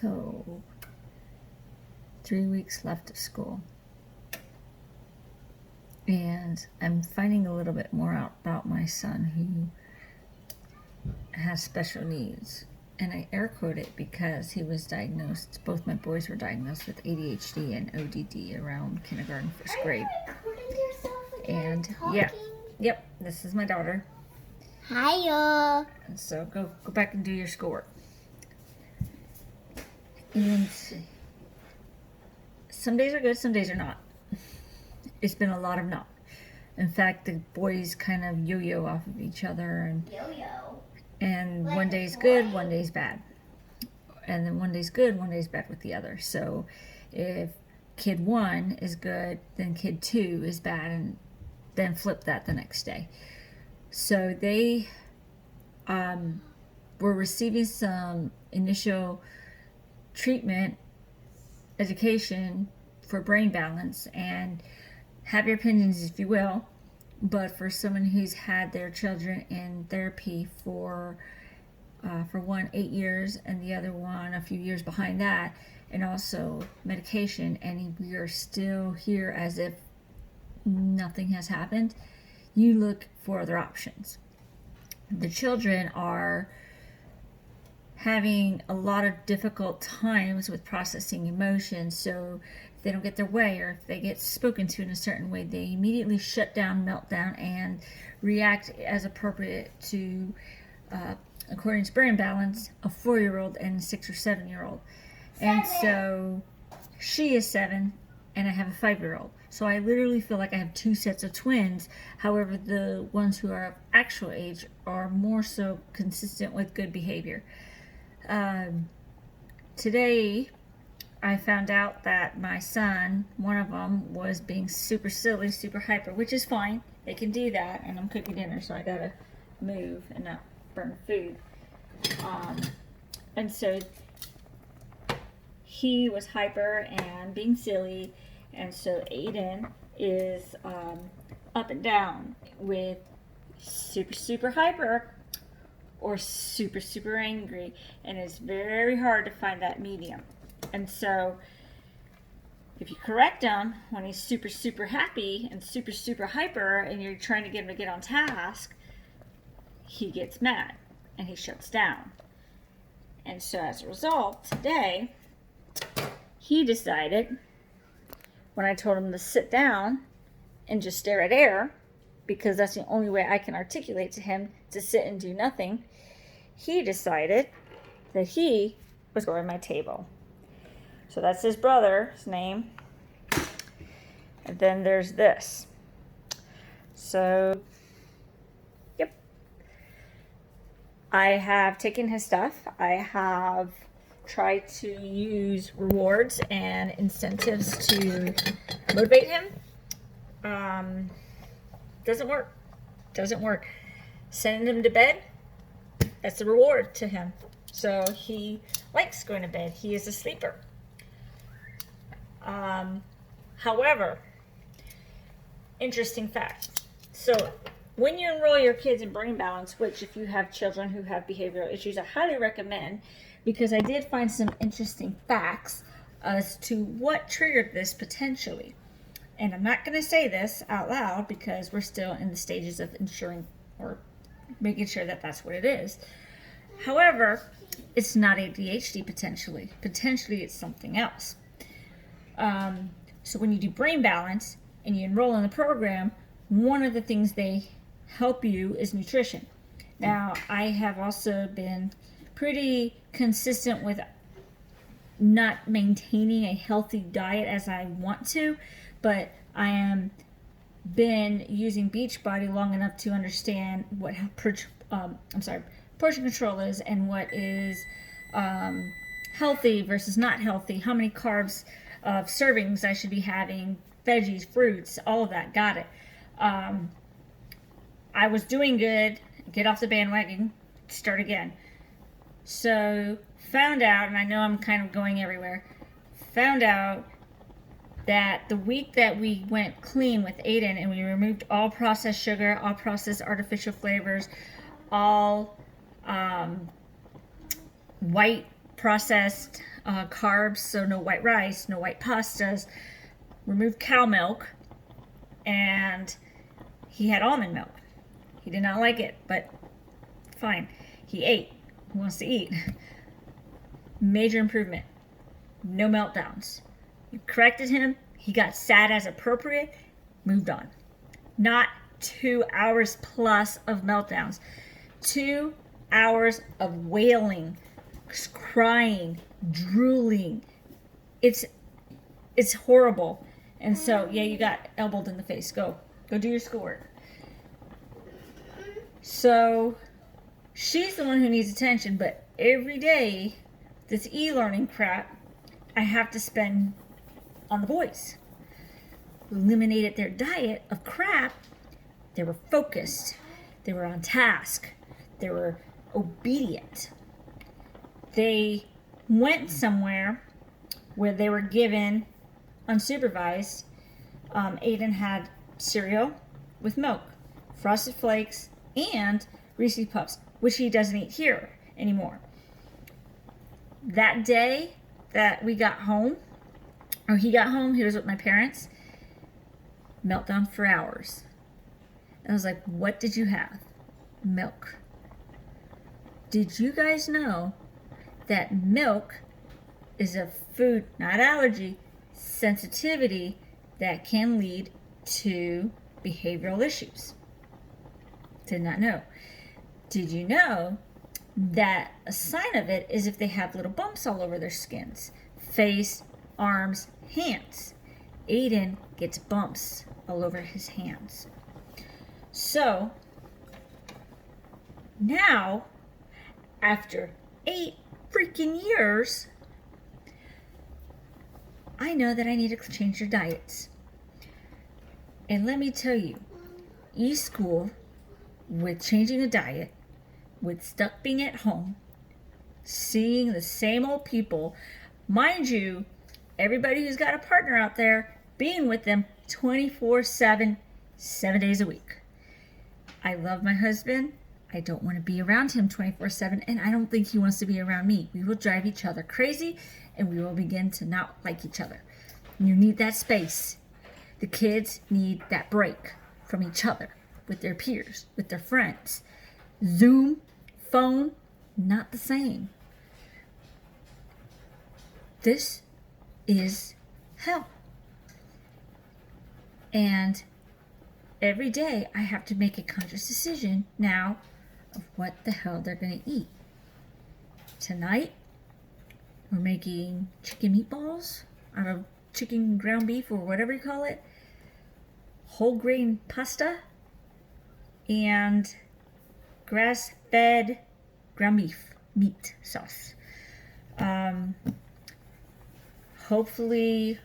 So 3 weeks left of school. And I'm finding a little bit more out about my son who has special needs. And I air quote it because he was diagnosed, both my boys were diagnosed with ADHD and ODD around kindergarten, first grade. And yeah, yep, this is my daughter. Hiya. And so go back and do your schoolwork. And some days are good, some days are not. It's been a lot of not. In fact, the boys kind of yo-yo off of each other, and one day's good, one day's bad. And then one day's good, one day's bad with the other. So if kid 1 is good, then kid 2 is bad, and then flip that the next day. So they were receiving some initial treatment, education for brain balance, and have your opinions if you will, but for someone who's had their children in therapy for one 8 years and the other one a few years behind that, and also medication, and we are still here as if nothing has happened, you look for other options. The children are having a lot of difficult times with processing emotions, so if they don't get their way or if they get spoken to in a certain way, they immediately shut down, meltdown, and react as appropriate to, according to brain balance, a 4-year-old and a 6 or 7-year-old. And so she is 7 and I have a 5-year-old. So I literally feel like I have 2 sets of twins. However, the ones who are of actual age are more so consistent with good behavior. Today, I found out that my son, one of them, was being super silly, super hyper, which is fine. They can do that, and I'm cooking dinner, so I gotta move and not burn food. And so he was hyper and being silly, and so Aiden is up and down with super, super hyper or super, super angry, and it's very hard to find that medium. And so if you correct him when he's super, super happy and super, super hyper and you're trying to get him to get on task, he gets mad and he shuts down. And so as a result, today, he decided, when I told him to sit down and just stare at air, because that's the only way I can articulate to him to sit and do nothing, he decided that he was going to my table. So that's his brother's name. And then there's this. So, yep. I have taken his stuff. I have tried to use rewards and incentives to motivate him. Doesn't work. Sending him to bed, that's a reward to him. So he likes going to bed. He is a sleeper. However, interesting fact. So when you enroll your kids in brain balance, which if you have children who have behavioral issues, I highly recommend, because I did find some interesting facts as to what triggered this potentially. And I'm not going to say this out loud because we're still in the stages of ensuring or making sure that that's what it is. However, it's not ADHD potentially. Potentially it's something else. So when you do brain balance and you enroll in the program, one of the things they help you is nutrition. Now, I have also been pretty consistent with not maintaining a healthy diet as I want to, but I am been using Beachbody long enough to understand what portion control is and what is healthy versus not healthy, how many carbs of servings I should be having, veggies, fruits, all of that. Got it. I was doing good, get off the bandwagon, start again. So found out, and I know I'm kind of going everywhere, found out that the week that we went clean with Aiden and we removed all processed sugar, all processed artificial flavors, all white processed carbs, so no white rice, no white pastas, removed cow milk, and he had almond milk. He did not like it, but fine. He ate. He wants to eat. Major improvement. No meltdowns. You corrected him. He got sad as appropriate. Moved on. Not 2 hours plus of meltdowns. 2 hours of wailing, crying, drooling. It's horrible. And so, yeah, you got elbowed in the face. Go do your schoolwork. So she's the one who needs attention, but every day, this e-learning crap, I have to spend on the boys. Eliminated their diet of crap. They were focused. They were on task. They were obedient. They went somewhere where they were given unsupervised. Aiden had cereal with milk, Frosted Flakes, and Reese's Puffs, which he doesn't eat here anymore. That day that we got home, or he got home, he was with my parents, meltdown for hours. I was like, what did you have? Milk. Did you guys know that milk is a food, not allergy, sensitivity that can lead to behavioral issues? Did not know. Did you know that a sign of it is if they have little bumps all over their skins? Face, arms, hands. Aiden gets bumps all over his hands. So, now, after 8 freaking years, I know that I need to change your diets. And let me tell you, e-school, with changing the diet, with stuck being at home, seeing the same old people, mind you, everybody who's got a partner out there, being with them 24/7, 7 days a week. I love my husband. I don't want to be around him 24/7, and I don't think he wants to be around me. We will drive each other crazy, and we will begin to not like each other. You need that space. The kids need that break from each other, with their peers, with their friends. Zoom, phone, not the same. This is hell. And every day I have to make a conscious decision now of what the hell they're going to eat. Tonight, we're making chicken meatballs, or chicken ground beef, or whatever you call it, whole grain pasta, and grass-fed ground beef meat sauce. Hopefully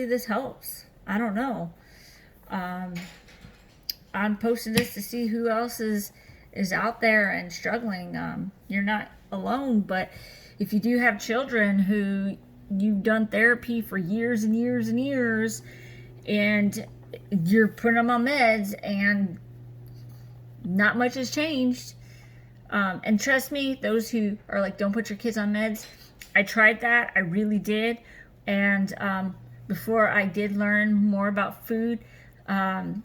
this helps. I don't know. I'm posting this to see who else is out there and struggling. You're not alone, but if you do have children who you've done therapy for years and years and years, and you're putting them on meds and not much has changed, and trust me, those who are like, don't put your kids on meds, I tried that. I really did. And before I did learn more about food,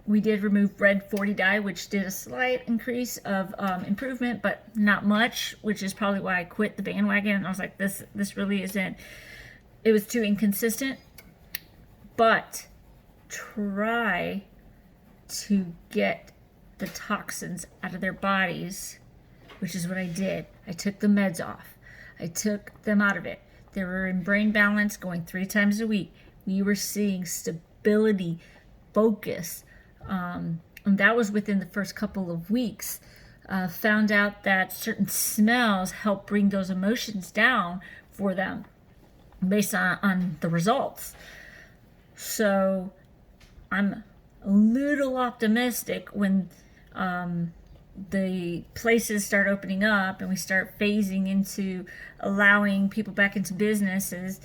we did remove red 40 dye, which did a slight increase of improvement, but not much, which is probably why I quit the bandwagon. And I was like, this really isn't, it was too inconsistent. But try to get the toxins out of their bodies, which is what I did. I took the meds off. I took them out of it. They were in brain balance, going 3 times a week. We were seeing stability, focus, and that was within the first couple of weeks. Found out that certain smells help bring those emotions down for them based on the results. So I'm a little optimistic when the places start opening up and we start phasing into allowing people back into businesses,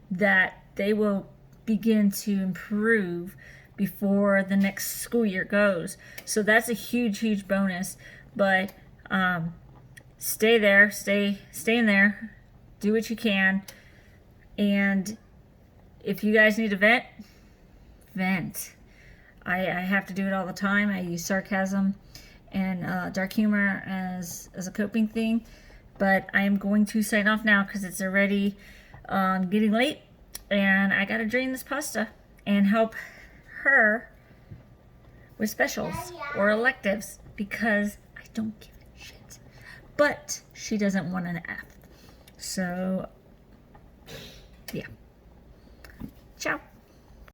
that they will begin to improve before the next school year goes. So that's a huge bonus. But stay in there. do what you can. And if you guys need to vent, vent. I have to do it all the time. I use sarcasm and dark humor as a coping thing. But I am going to sign off now because it's already getting late. And I got to drain this pasta and help her with specials or electives because I don't give a shit. But she doesn't want an F. So, yeah. Ciao.